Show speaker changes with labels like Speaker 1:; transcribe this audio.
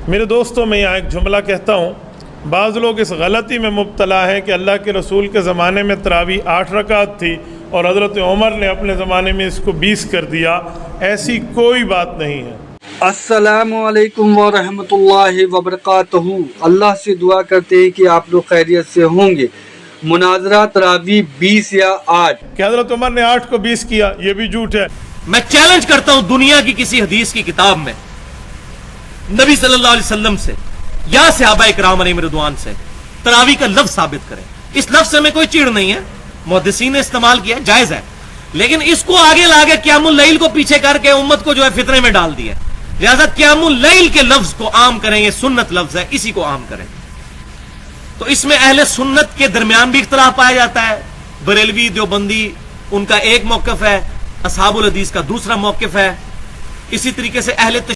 Speaker 1: میرے دوستوں میں یہاں ایک جملہ کہتا ہوں، بعض لوگ اس غلطی میں مبتلا ہیں کہ اللہ کے رسول کے زمانے میں تراویح 8 رکعت تھی اور حضرت عمر نے اپنے زمانے میں اس کو 20 کر دیا۔ ایسی کوئی بات نہیں ہے۔
Speaker 2: السلام علیکم ورحمۃ اللہ وبرکاتہ۔ اللہ سے دعا کرتے ہیں کہ آپ لوگ خیریت سے ہوں گے۔ مناظرہ تراویح 20 یا 8
Speaker 1: کہ حضرت عمر نے 8 کو 20 کیا، یہ بھی جھوٹ ہے۔
Speaker 3: میں چیلنج کرتا ہوں دنیا کی کسی حدیث کی کتاب میں نبی صلی اللہ علیہ وسلم سے یا صحابہ اکرام علیہم رضوان سے تراویح کا لفظ ثابت کریں۔ اس لفظ سے میں کوئی چیڑ نہیں ہے، محدثین نے استعمال کیا، جائز ہے، لیکن اس کو آگے لا کے قیام اللیل کو پیچھے کر کے امت کو جو ہے فتنے میں ڈال دیا۔ لہذا قیام اللیل کے لفظ کو عام کریں، یہ سنت لفظ ہے، اسی کو عام کریں۔ تو اس میں اہل سنت کے درمیان بھی اختلاف پایا جاتا ہے۔ بریلوی دیوبندی ان کا ایک موقف ہے، اصحاب الحدیث کا دوسرا موقف ہے۔ اسی طریقے سے اہل